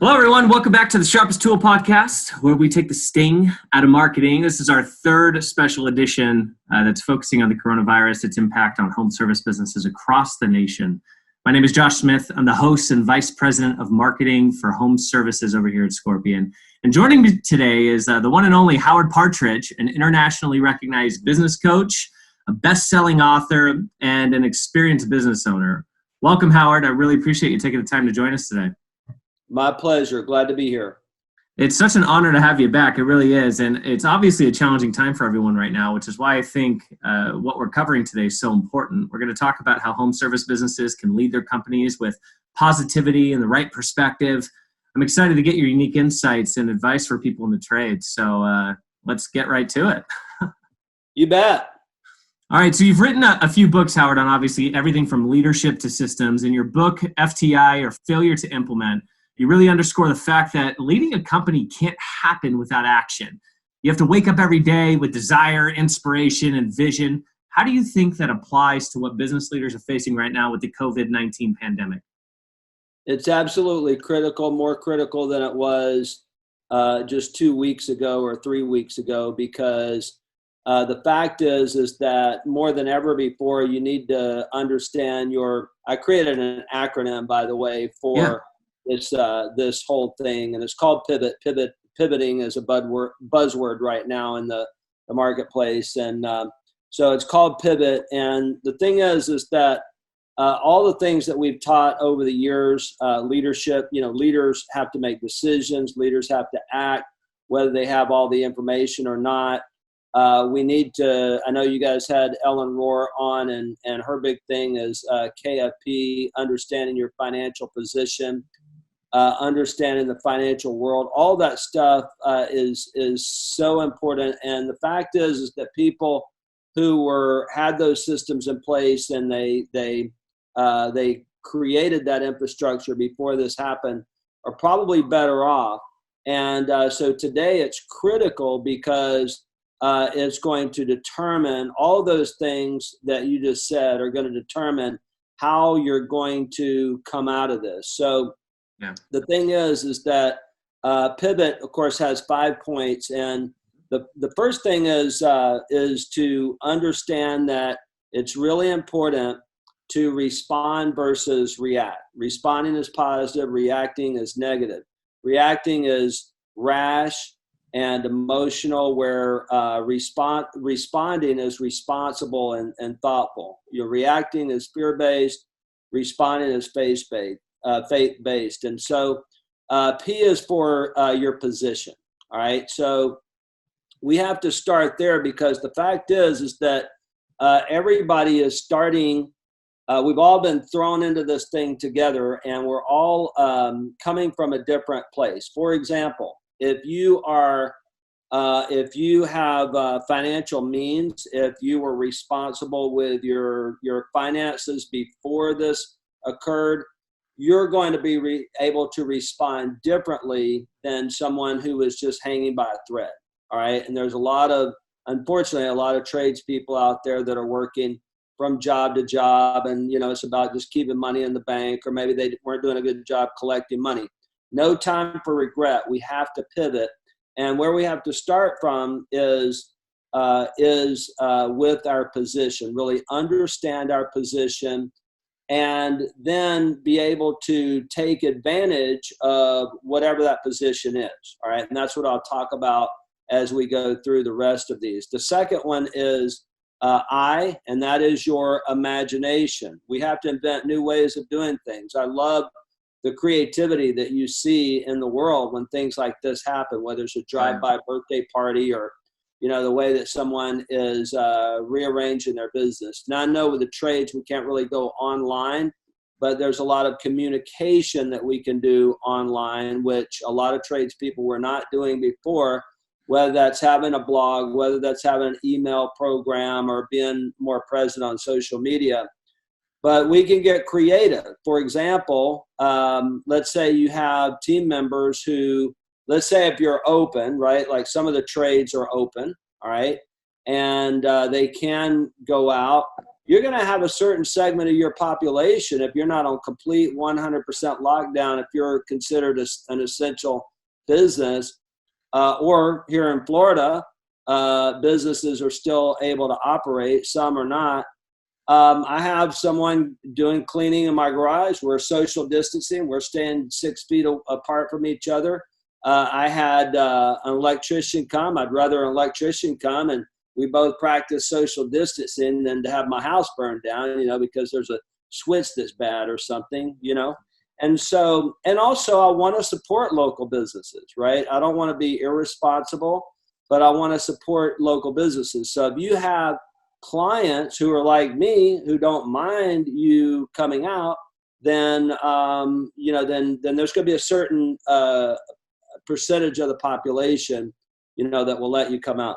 Hello, everyone. Welcome back to the Sharpest Tool podcast, where we take the sting out of marketing. This is our third special edition that's focusing on the coronavirus, its impact on home service businesses across the nation. My name is Josh Smith. I'm the host and vice president of marketing for home services over here at Scorpion. And joining me today is the one and only Howard Partridge, an internationally recognized business coach, a best-selling author, and an experienced business owner. Welcome, Howard. I really appreciate you taking the time to join us today. My pleasure. Glad to be here. It's such an honor to have you back. It really is. And it's obviously a challenging time for everyone right now, which is why I think what we're covering today is so important. We're going to talk about how home service businesses can lead their companies with positivity and the right perspective. I'm excited to get your unique insights and advice for people in the trade. So let's get right to it. You bet. All right. So you've written a few books, Howard, on obviously everything from leadership to systems. In your book, FTI, or Failure to Implement, you really underscore the fact that leading a company can't happen without action. You have to wake up every day with desire, inspiration, and vision. How do you think that applies to what business leaders are facing right now with the COVID-19 pandemic? It's absolutely critical, more critical than it was just 2 weeks ago or 3 weeks ago, because the fact is that more than ever before, you need to understand I created an acronym, by the way, for this whole thing, and it's called pivot. Pivoting is a buzzword right now in the marketplace, and so it's called pivot. And the thing is that all the things that we've taught over the years, leadership, leaders have to make decisions, leaders have to act, whether they have all the information or not. We need to, I know you guys had Ellen Rohr on, and her big thing is KFP, understanding your financial position. Understanding the financial world, all that stuff is so important. And the fact is that people who had those systems in place and they created that infrastructure before this happened are probably better off. And so today it's critical because it's going to determine all those things that you just said are going to determine how you're going to come out of this. So the thing is that pivot, of course, has 5 points, and the first thing is to understand that it's really important to respond versus react. Responding is positive, reacting is negative. Reacting is rash and emotional, where responding is responsible and thoughtful. Your reacting is fear-based, responding is faith-based. And so P is for your position. All right. So we have to start there, because the fact is that everybody is starting. We've all been thrown into this thing together, and we're all coming from a different place. For example, if you have financial means, if you were responsible with your finances before this occurred, you're going to be able to respond differently than someone who is just hanging by a thread. All right. And there's unfortunately, a lot of tradespeople out there that are working from job to job. And, it's about just keeping money in the bank, or maybe they weren't doing a good job collecting money. No time for regret. We have to pivot. And where we have to start from is with our position, really understand our position, and then be able to take advantage of whatever that position is. All right. And that's what I'll talk about as we go through the rest of these. The second one is and that is your imagination. We have to invent new ways of doing things. I love the creativity that you see in the world when things like this happen, whether it's a drive-by birthday party or the way that someone is rearranging their business. Now, I know with the trades, we can't really go online, but there's a lot of communication that we can do online, which a lot of tradespeople were not doing before, whether that's having a blog, whether that's having an email program, or being more present on social media. But we can get creative. For example, let's say you have team members who, let's say if you're open, right? Like some of the trades are open, all right? And they can go out you're going to have a certain segment of your population, if you're not on complete 100% lockdown, if you're considered an essential business, or here in Florida, businesses are still able to operate, some are not. I have someone doing cleaning in my garage. We're social distancing. We're staying 6 feet apart from each other. I had an electrician come. I'd rather an electrician come, and we both practice social distancing than to have my house burned down, because there's a switch that's bad or something, And so, and also I want to support local businesses, right? I don't want to be irresponsible, but I want to support local businesses. So if you have clients who are like me, who don't mind you coming out, then, then there's going to be a certain percentage of the population, that will let you come out.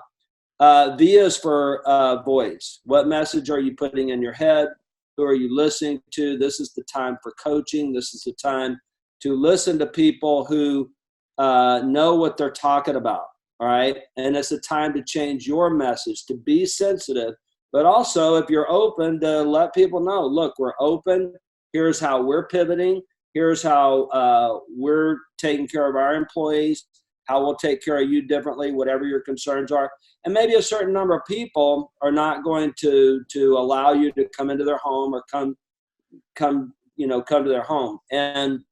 V is for voice. What message are you putting in your head? Who are you listening to? This is the time for coaching. This is the time to listen to people who know what they're talking about. All right. And it's a time to change your message, to be sensitive, but also if you're open, to let people know, look, we're open. Here's how we're pivoting. Here's how we're taking care of our employees, how we'll take care of you differently, whatever your concerns are. And maybe a certain number of people are not going to allow you to come into their home or come to their home. And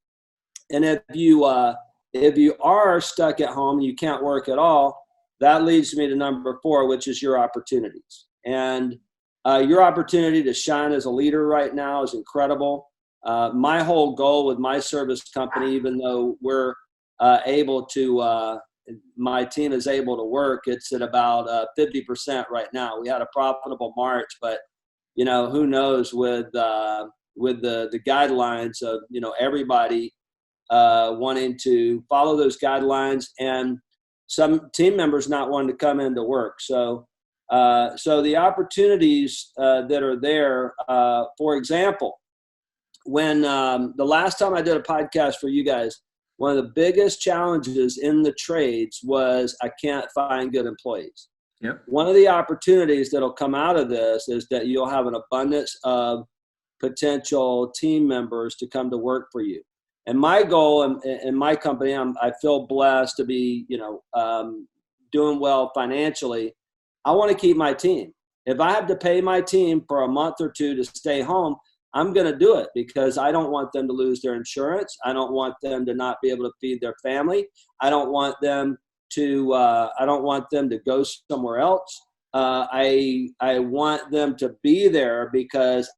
if you are stuck at home and you can't work at all, that leads me to number 4, which is your opportunities. And your opportunity to shine as a leader right now is incredible. My whole goal with my service company, even though we're able to, my team is able to work, it's at about 50% right now. We had a profitable March, but who knows with the guidelines of everybody wanting to follow those guidelines and some team members not wanting to come into work. So the opportunities that are there, for example, when the last time I did a podcast for you guys, one of the biggest challenges in the trades was I can't find good employees. Yep. One of the opportunities that'll come out of this is that you'll have an abundance of potential team members to come to work for you. And my goal in my company, I feel blessed to be, doing well financially. I want to keep my team. If I have to pay my team for a month or 2 to stay home, I'm going to do it because I don't want them to lose their insurance. I don't want them to not be able to feed their family. I don't want them to go somewhere else. I want them to be there because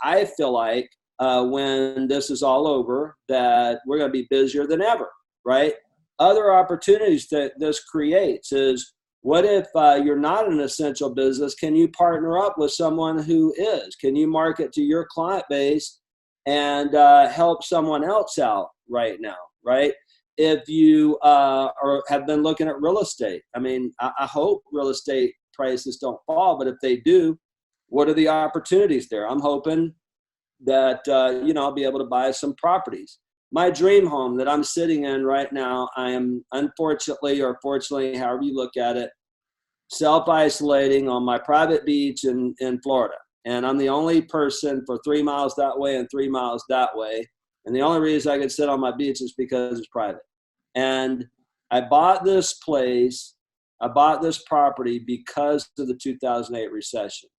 I feel like when this is all over that we're going to be busier than ever, right? Other opportunities that this creates is, what if you're not an essential business? Can you partner up with someone who is? Can you market to your client base and help someone else out right now, right? If you have been looking at real estate, I hope real estate prices don't fall, but if they do, what are the opportunities there? I'm hoping that, I'll be able to buy some properties. My dream home that I'm sitting in right now, I am unfortunately or fortunately, however you look at it, self-isolating on my private beach in Florida. And I'm the only person for 3 miles that way and 3 miles that way. And the only reason I can sit on my beach is because it's private. And I bought this place, I bought this property because of the 2008 recession.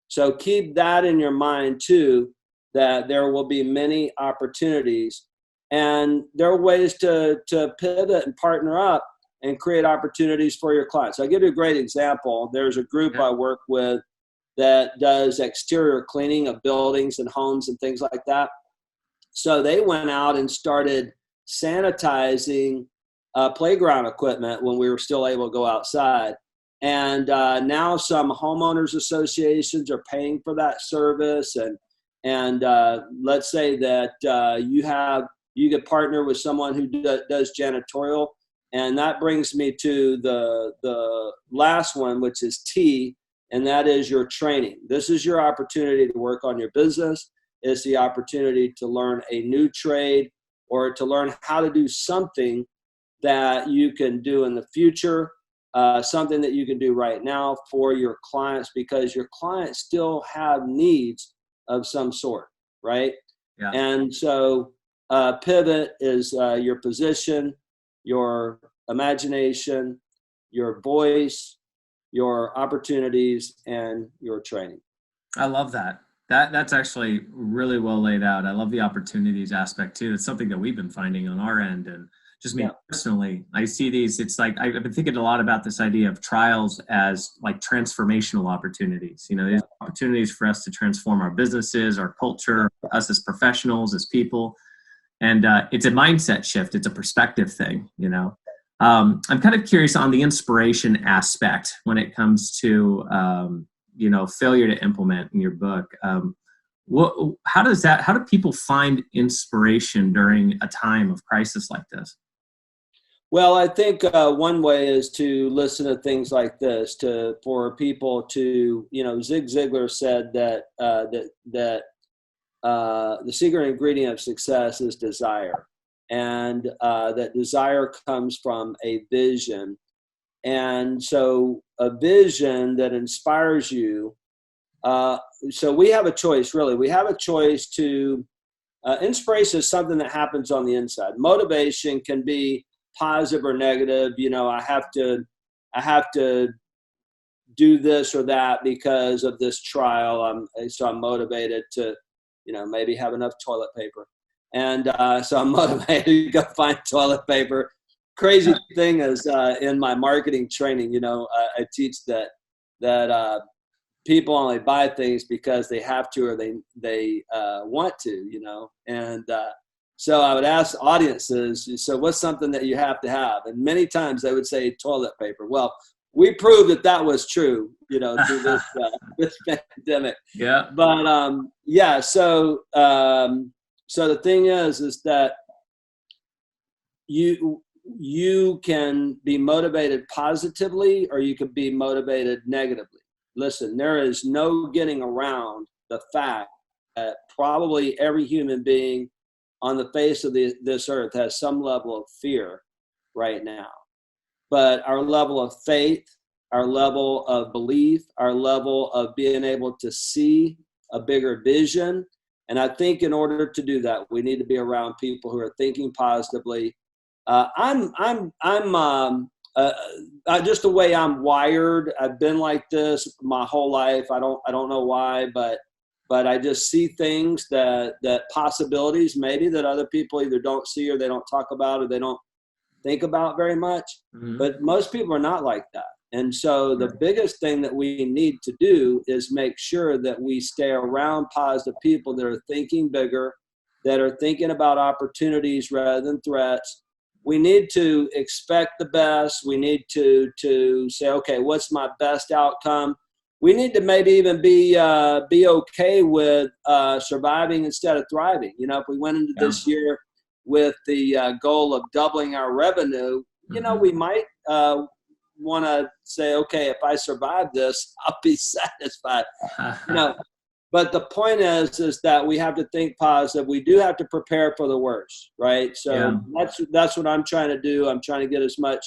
So keep that in your mind too, that there will be many opportunities. And there are ways to pivot and partner up and create opportunities for your clients. I'll give you a great example. There's a group I work with that does exterior cleaning of buildings and homes and things like that. So they went out and started sanitizing playground equipment when we were still able to go outside. And now some homeowners associations are paying for that service. And let's say that you could partner with someone who does janitorial. And that brings me to the last one, which is T, and that is your training. This is your opportunity to work on your business. It's the opportunity to learn a new trade or to learn how to do something that you can do in the future. something that you can do right now for your clients, because your clients still have needs of some sort, right? Yeah. And so pivot is your position, your imagination, your voice, your opportunities, and your training. I love that. That's actually really well laid out. I love the opportunities aspect too. It's something that we've been finding on our end, and just me personally, I see these. It's like I've been thinking a lot about this idea of trials as like transformational opportunities. You know, these opportunities for us to transform our businesses, our culture, us as professionals, as people, and it's a mindset shift. It's a perspective thing. You know, I'm kind of curious on the inspiration aspect when it comes to failure to implement in your book. How do people find inspiration during a time of crisis like this? Well, I think one way is to listen to things like this, for people to, Zig Ziglar said that the secret ingredient of success is desire, and that desire comes from a vision. And so a vision that inspires you. So we have a choice, really. We have a choice to, inspiration is something that happens on the inside. Motivation can be positive or negative. I have to do this or that because of this trial. So I'm motivated to, maybe have enough toilet paper. And so I'm motivated to go find toilet paper. Crazy thing is, in my marketing training, I teach that people only buy things because they have to, or they want to, and so I would ask audiences, so what's something that you have to have? And many times they would say toilet paper. Well, we proved that was true, through this pandemic. Yeah. But so the thing is that you can be motivated positively, or you could be motivated negatively. Listen, there is no getting around the fact that probably every human being on the face of this earth has some level of fear right now. But our level of faith, our level of belief, our level of being able to see a bigger vision. And I think in order to do that, we need to be around people who are thinking positively. Just the way I'm wired. I've been like this my whole life. I don't know why, but I just see things that possibilities maybe that other people either don't see, or they don't talk about, or they don't think about very much. Mm-hmm. But most people are not like that. And so the biggest thing that we need to do is make sure that we stay around positive people that are thinking bigger, that are thinking about opportunities rather than threats. We need to expect the best. We need to say, okay, what's my best outcome? We need to maybe even be okay with surviving instead of thriving. If we went into this year with the goal of doubling our revenue, we might want to say, okay, if I survive this, I'll be satisfied. But the point is that we have to think positive. We do have to prepare for the worst, right? So that's what I'm trying to do. I'm trying to get as much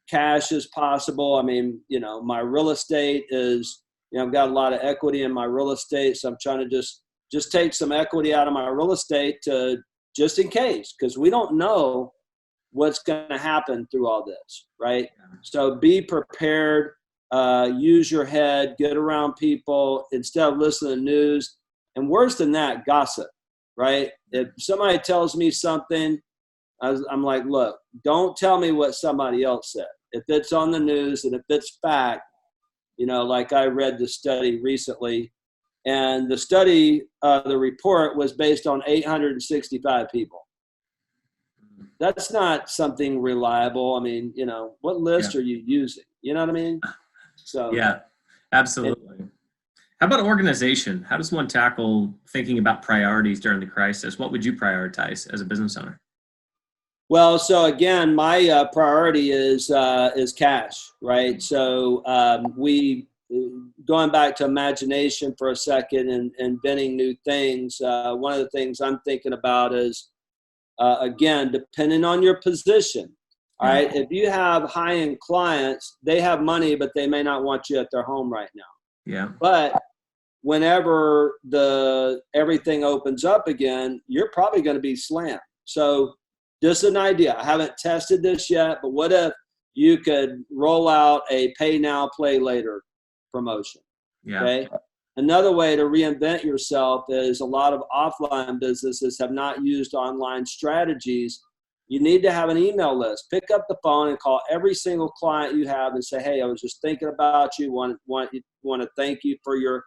cash as possible. I mean, my real estate is, I've got a lot of equity in my real estate. So I'm trying to just take some equity out of my real estate to just in case, because we don't know what's going to happen through all this, right? So be prepared. Use your head, get around people instead of listening to news. And worse than that, gossip, right? If somebody tells me something, I'm like, look, don't tell me what somebody else said. If it's on the news and if it's fact, like I read the study recently, and the study, the report was based on 865 people. That's not something reliable. I mean, what list are you using? You know what I mean? So yeah, absolutely. How about organization? How does one tackle thinking about priorities during the crisis? What would you prioritize as a business owner? Well, so again, my priority is cash, right? So going back to imagination for a second and inventing new things. One of the things I'm thinking about is, again, depending on your position, All right. If you have high-end clients, they have money, but they may not want you at their home right now. Yeah. But whenever everything opens up again, you're probably going to be slammed. So just an idea. I haven't tested this yet, but what if you could roll out a pay now, play later promotion? Yeah. Okay. Another way to reinvent yourself is a lot of offline businesses have not used online strategies. You need to have an email list. Pick up the phone and call every single client you have and say, hey, I was just thinking about you. Want to thank you for your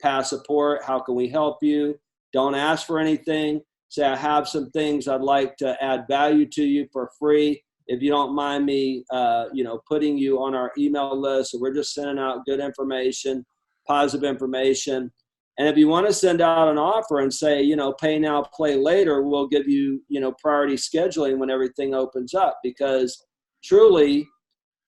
past support. How can we help you? Don't ask for anything. Say, I have some things I'd like to add value to you for free. If you don't mind me, putting you on our email list. So we're just sending out good information, positive information. And if you want to send out an offer and say, pay now, play later, we'll give you, priority scheduling when everything opens up. Because truly,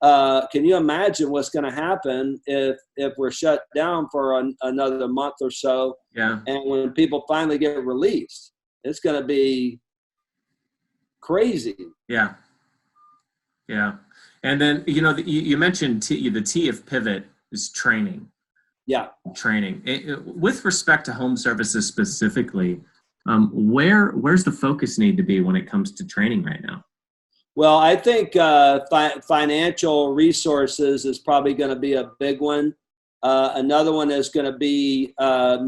can you imagine what's going to happen if we're shut down for another month or so? Yeah. And when people finally get released, it's going to be crazy. Yeah. Yeah. And then, you mentioned the T of pivot is training. Yeah. Training. With respect to home services specifically, where's the focus need to be when it comes to training right now? Well, I think financial resources is probably going to be a big one. Another one is going to be another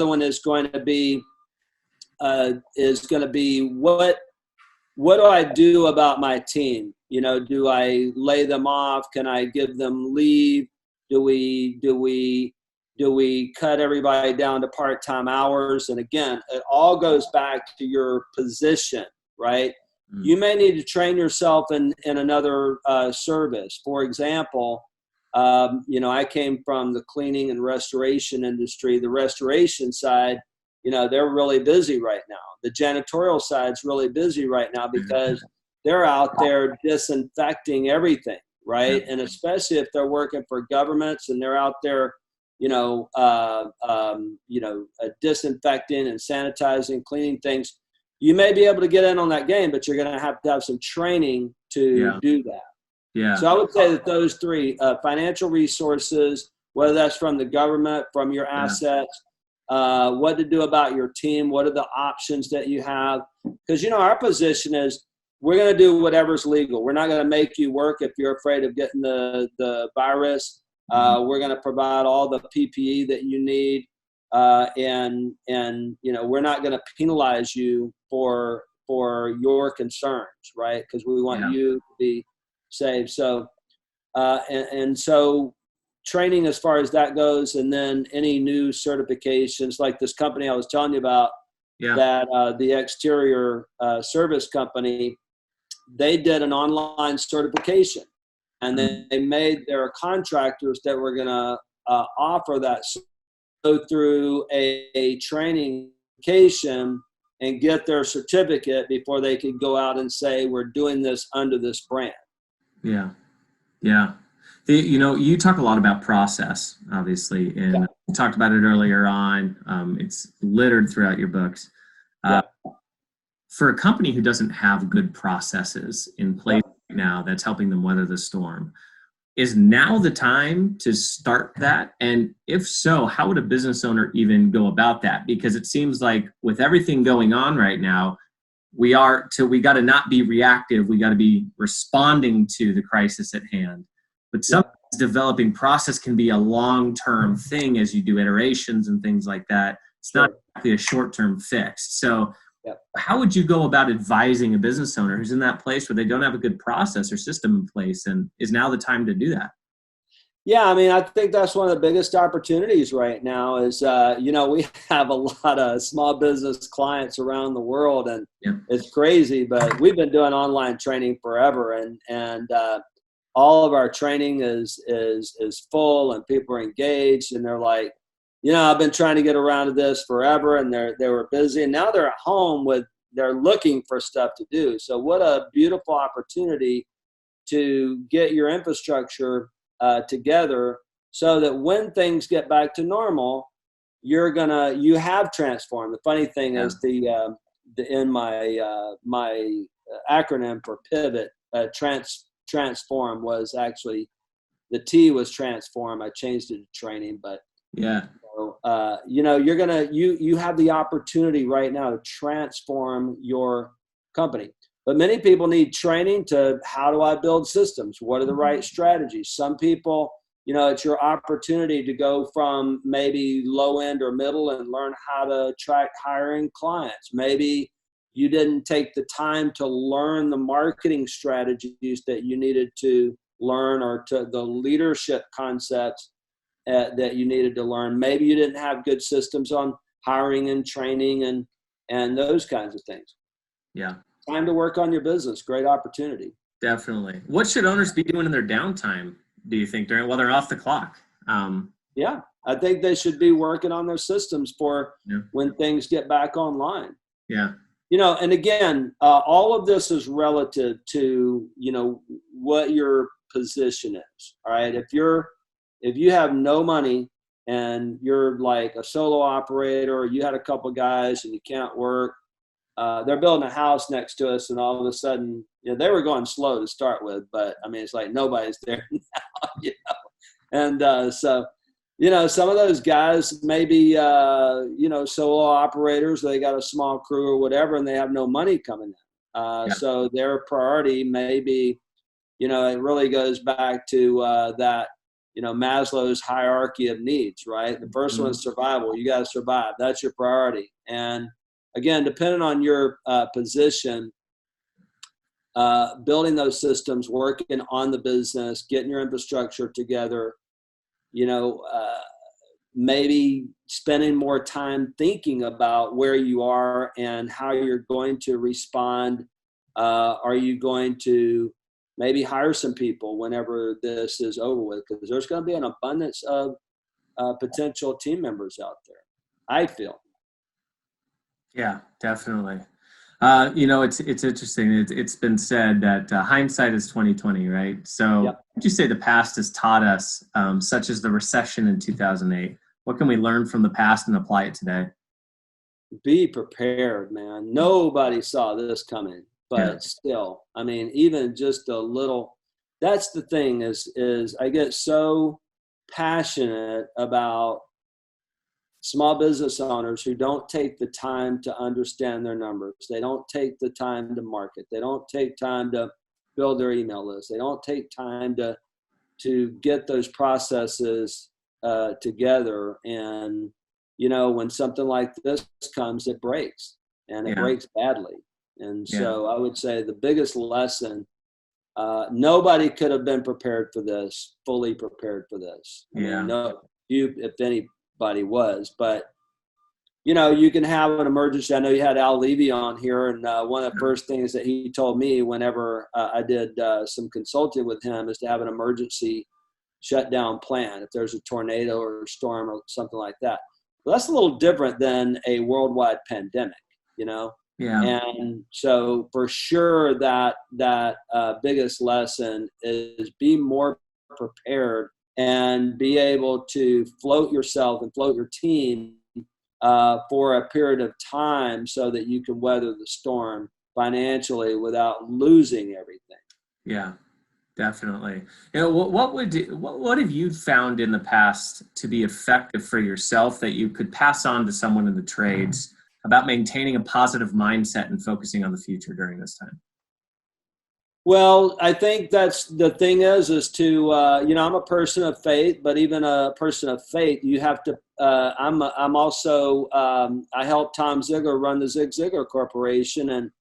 one is going to be what do I do about my team? Do I lay them off? Can I give them leave? Do we cut everybody down to part-time hours? And again, it all goes back to your position, right? Mm-hmm. You may need to train yourself in another service. For example, I came from the cleaning and restoration industry. The restoration side, they're really busy right now. The janitorial side's really busy right now because they're out there disinfecting everything, right? And especially if they're working for governments and they're out there, disinfecting and sanitizing, cleaning things. You may be able to get in on that game, but you're going to have some training to do that. Yeah. So I would say that those three, financial resources, whether that's from the government, from your assets, what to do about your team, what are the options that you have? Because, our position is we're going to do whatever's legal. We're not going to make you work if you're afraid of getting the virus. We're going to provide all the PPE that you need. And we're not going to penalize you for your concerns, right? Because we want you to be safe. So, so training as far as that goes, and then any new certifications like this company I was telling you about, that the exterior service company, they did an online certification, and then they made their contractors that were going to offer that go through a training and get their certificate before they could go out and say, we're doing this under this brand. Yeah. Yeah. You talk a lot about process, obviously, and you talked about it earlier on. It's littered throughout your books. For a company who doesn't have good processes in place right now that's helping them weather the storm, is now the time to start that? And if so, how would a business owner even go about that? Because it seems like with everything going on right now, we got to not be reactive. We got to be responding to the crisis at hand. But sometimes developing process can be a long-term thing as you do iterations and things like that. It's not exactly a short-term fix. So how would you go about advising a business owner who's in that place where they don't have a good process or system in place, and is now the time to do that? Yeah, I mean, I think that's one of the biggest opportunities right now is, we have a lot of small business clients around the world, and it's crazy, but we've been doing online training forever, and all of our training is full, and people are engaged, and they're like, I've been trying to get around to this forever, and they were busy, and now they're at home they're looking for stuff to do. So what a beautiful opportunity to get your infrastructure together so that when things get back to normal, you have transformed. The funny thing is in my acronym for pivot. Transform was actually, the T was transform. I changed it to training, but yeah. so, you have the opportunity right now to transform your company. But many people need training to, how do I build systems? What are the right strategies? Some people, it's your opportunity to go from maybe low end or middle and learn how to attract hiring clients. Maybe you didn't take the time to learn the marketing strategies that you needed to learn, or to the leadership concepts that you needed to learn. Maybe you didn't have good systems on hiring and training and those kinds of things. Yeah. Time to work on your business. Great opportunity. Definitely. What should owners be doing in their downtime, do you think, while they're off the clock? Yeah, I think they should be working on their systems for when things get back online. Yeah. And again, all of this is relative to, what your position is. All right. If you have no money and you're like a solo operator, or you had a couple guys and you can't work, they're building a house next to us, and all of a sudden, they were going slow to start with, but I mean, it's like nobody's there now, And so, some of those guys maybe, solo operators, they got a small crew or whatever, and they have no money coming in. So their priority may be, it really goes back to that, Maslow's hierarchy of needs, right? The first one is survival. You got to survive. That's your priority. And again, depending on your position, building those systems, working on the business, getting your infrastructure together, maybe spending more time thinking about where you are and how you're going to respond. Are you going to maybe hire some people whenever this is over with? Because there's going to be an abundance of potential team members out there, I feel. Yeah, definitely. It's interesting. It's been said that hindsight is 20/20, right? So, Yep. Would you say the past has taught us, such as the recession in 2008? What can we learn from the past and apply it today? Be prepared, man. Nobody saw this coming, but still, I mean, even just a little. That's the thing is I get so passionate about small business owners who don't take the time to understand their numbers. They don't take the time to market. They don't take time to build their email list. They don't take time to get those processes together. And, when something like this comes, it breaks, and it breaks badly. And so I would say the biggest lesson, nobody could have been prepared for this, fully prepared for this. I mean, no, if anybody was, but you can have an emergency. I know you had Al Levy on here, and one of the first things that he told me whenever I did some consulting with him is to have an emergency shutdown plan if there's a tornado or a storm or something like that. Well, that's a little different than a worldwide pandemic, And so for sure that biggest lesson is be more prepared and be able to float yourself and float your team for a period of time so that you can weather the storm financially without losing everything. Yeah, definitely. What have you found in the past to be effective for yourself that you could pass on to someone in the trades about maintaining a positive mindset and focusing on the future during this time? Well, I think that's the thing is to, I'm a person of faith, but even a person of faith, you have to, I'm also, I helped Tom Ziegler run the Zig Ziglar Corporation.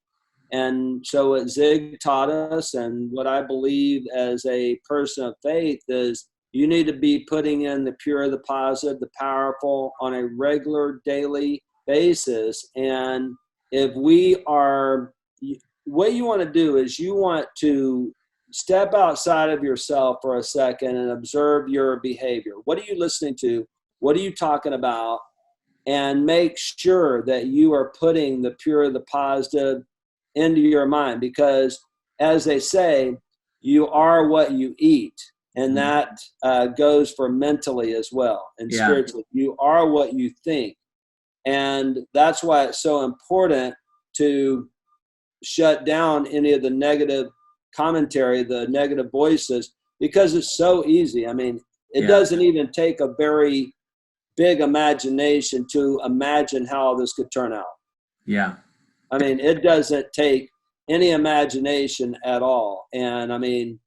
And so what Zig taught us, and what I believe as a person of faith, is you need to be putting in the pure, the positive, the powerful on a regular daily basis. And if we are, what you want to do is you want to step outside of yourself for a second and observe your behavior. What are you listening to? What are you talking about? And make sure that you are putting the pure, the positive into your mind, because as they say, you are what you eat. And that goes for mentally as well. And spiritually, you are what you think. And that's why it's so important to shut down any of the negative commentary, the negative voices, because it's so easy. I mean, it doesn't even take a very big imagination to imagine how this could turn out. Yeah. I mean, it doesn't take any imagination at all. And I mean,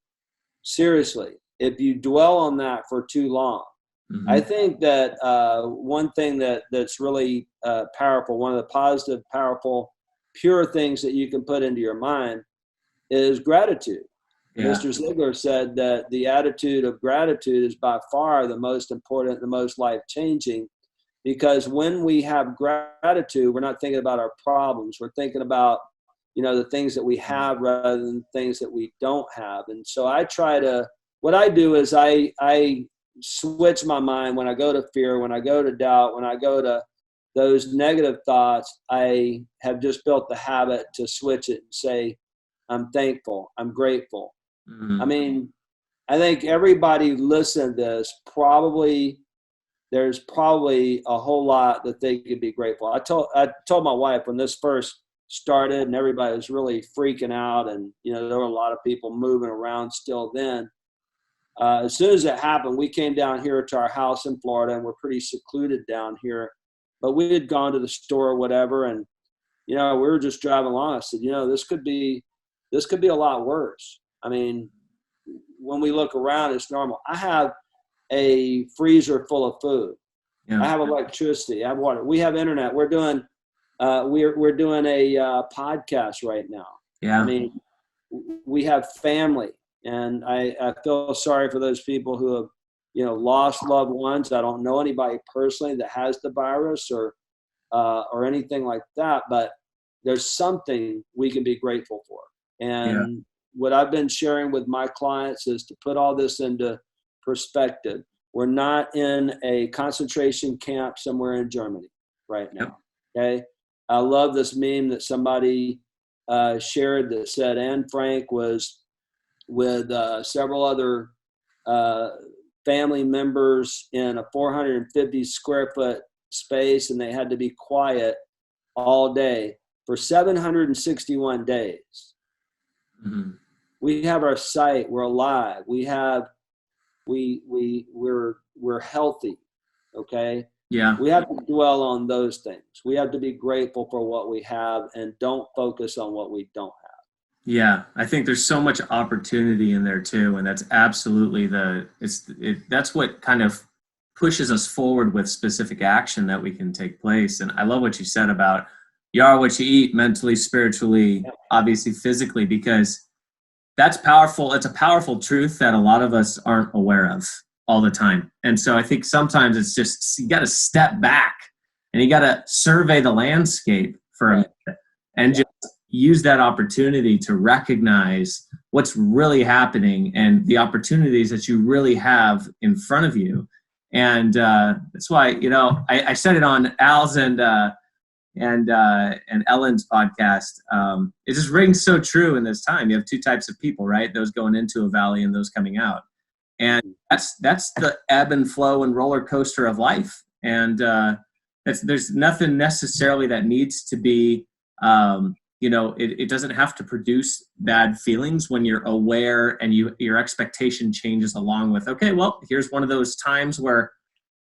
seriously, if you dwell on that for too long, I think that one thing that's really powerful, one of the positive, powerful, pure things that you can put into your mind is gratitude. Yeah. Mr. Ziegler said that the attitude of gratitude is by far the most important, the most life-changing, because when we have gratitude, we're not thinking about our problems. We're thinking about, the things that we have rather than things that we don't have. And so what I do is I switch my mind when I go to fear, when I go to doubt, when I go to those negative thoughts. I have just built the habit to switch it and say, I'm thankful, I'm grateful. I mean, I think everybody listening to this, there's probably a whole lot that they could be grateful. I told my wife when this first started and everybody was really freaking out, and there were a lot of people moving around still then. As soon as it happened, we came down here to our house in Florida, and we're pretty secluded down here. But we had gone to the store or whatever, and we were just driving along. I said, this could be a lot worse. I mean, when we look around, it's normal. I have a freezer full of food. Yeah. I have electricity. I have water. We have internet. We're doing we're doing a podcast right now. Yeah. I mean, we have family, and I feel sorry for those people who have lost loved ones. I don't know anybody personally that has the virus or anything like that, but there's something we can be grateful for. And what I've been sharing with my clients is to put all this into perspective. We're not in a concentration camp somewhere in Germany right now. Okay. I love this meme that somebody shared that said Anne Frank was with several other family members in a 450 square foot space, and they had to be quiet all day for 761 days. We have our sight. We're alive. We're healthy. Okay. Yeah. We have to dwell on those things. We have to be grateful for what we have and don't focus on what we don't have. Yeah. I think there's so much opportunity in there too. And that's absolutely that's what kind of pushes us forward with specific action that we can take place. And I love what you said about you are what you eat, mentally, spiritually, obviously physically, because that's powerful. It's a powerful truth that a lot of us aren't aware of all the time. And so I think sometimes it's just, you got to step back and you got to survey the landscape for a minute and just use that opportunity to recognize what's really happening and the opportunities that you really have in front of you. And that's why, I said it on Al's and Ellen's podcast. It just rings so true in this time. You have two types of people, right? Those going into a valley and those coming out. And that's the ebb and flow and roller coaster of life. And there's nothing necessarily that needs to be, it doesn't have to produce bad feelings when you're aware and your expectation changes along with, okay, well, here's one of those times where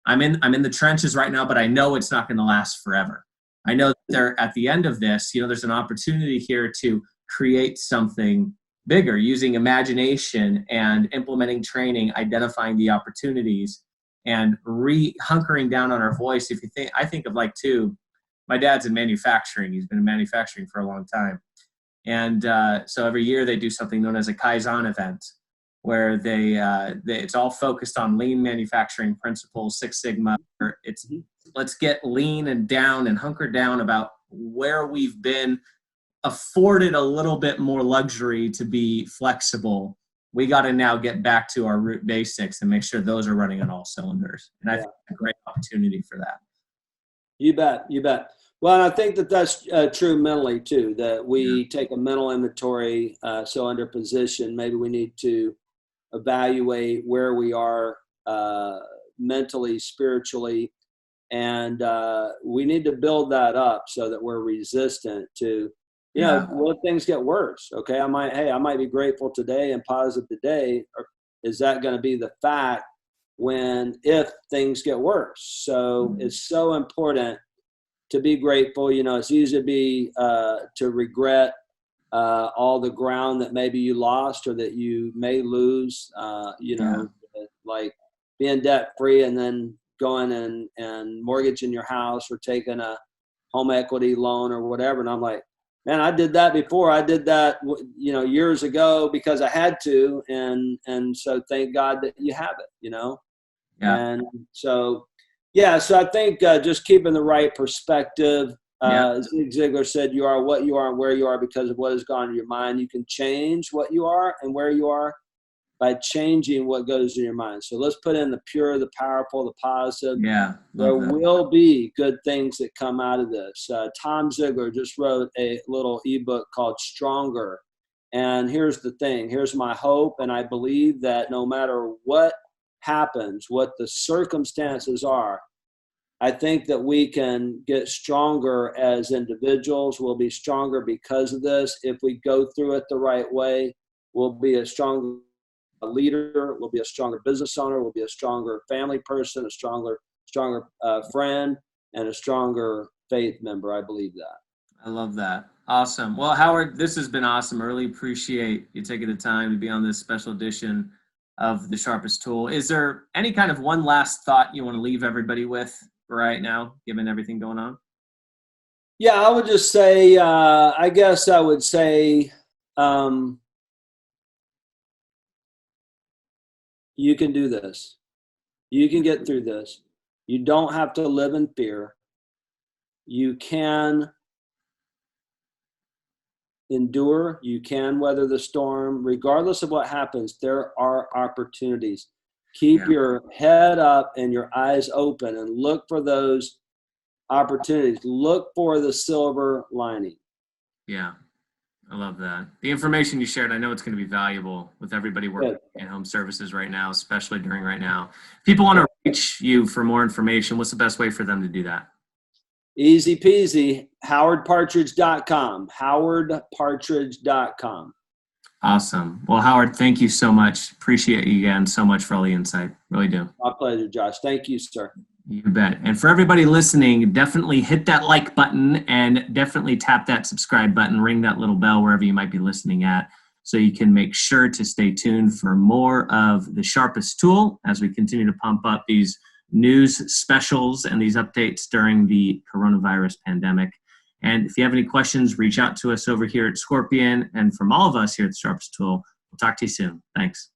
I'm in the trenches right now, but I know it's not going to last forever. I know that they're at the end of this, there's an opportunity here to create something bigger using imagination and implementing training, identifying the opportunities and hunkering down on our voice. I think of my dad's in manufacturing. He's been in manufacturing for a long time. And so every year they do something known as a Kaizen Event, where it's all focused on lean manufacturing principles, Six Sigma. Let's get lean and down and hunker down about where we've been afforded a little bit more luxury to be flexible. We got to now get back to our root basics and make sure those are running on all cylinders. And I think it's a great opportunity for that. You bet. Well, and I think that's true mentally too, that we take a mental inventory. So under position, maybe we need to evaluate where we are mentally, spiritually, and we need to build that up so that we're resistant to, What if things get worse? Okay, I might be grateful today and positive today. Or is that going to be the fact if things get worse? So it's so important to be grateful. It's easy to regret all the ground that maybe you lost or that you may lose. Like being debt free and then going and mortgaging your house or taking a home equity loan or whatever. And I'm like, man, I did that before. I did that, years ago because I had to. And so thank God that you have it, Yeah. And so, so I think just keeping the right perspective. Zig Ziglar said, you are what you are and where you are because of what has gone in your mind. You can change what you are and where you are by changing what goes in your mind. So let's put in the pure, the powerful, the positive. There will be good things that come out of this. Tom Ziglar just wrote a little ebook called Stronger. And here's the thing. Here's my hope. And I believe that no matter what happens, what the circumstances are, I think that we can get stronger as individuals. We'll be stronger because of this. If we go through it the right way, we'll be a stronger leader, we'll be a stronger business owner, we'll be a stronger family person, a stronger friend, and a stronger faith member. I believe that. I love that. Awesome. Well, Howard, this has been awesome. I really appreciate you taking the time to be on this special edition of the Sharpest Tool. Is there any kind of one last thought you want to leave everybody with right now, given everything going on? Yeah, I would just say, I guess I would say, you can do this. You can get through this. You don't have to live in fear. You can endure. You can weather the storm. Regardless of what happens, there are opportunities. Keep your head up and your eyes open and look for those opportunities. Look for the silver lining. Yeah. I love that. The information you shared, I know it's going to be valuable with everybody working in home services right now, especially during right now. If people want to reach you for more information, what's the best way for them to do that? Easy peasy. HowardPartridge.com. HowardPartridge.com. Awesome. Well, Howard, thank you so much. Appreciate you again so much for all the insight. Really do. My pleasure, Josh. Thank you, sir. You bet. And for everybody listening, definitely hit that like button and definitely tap that subscribe button, ring that little bell wherever you might be listening at, so you can make sure to stay tuned for more of the Sharpest Tool as we continue to pump up these news specials and these updates during the coronavirus pandemic. And if you have any questions, reach out to us over here at Scorpion. And from all of us here at the Sharpest Tool, we'll talk to you soon. Thanks.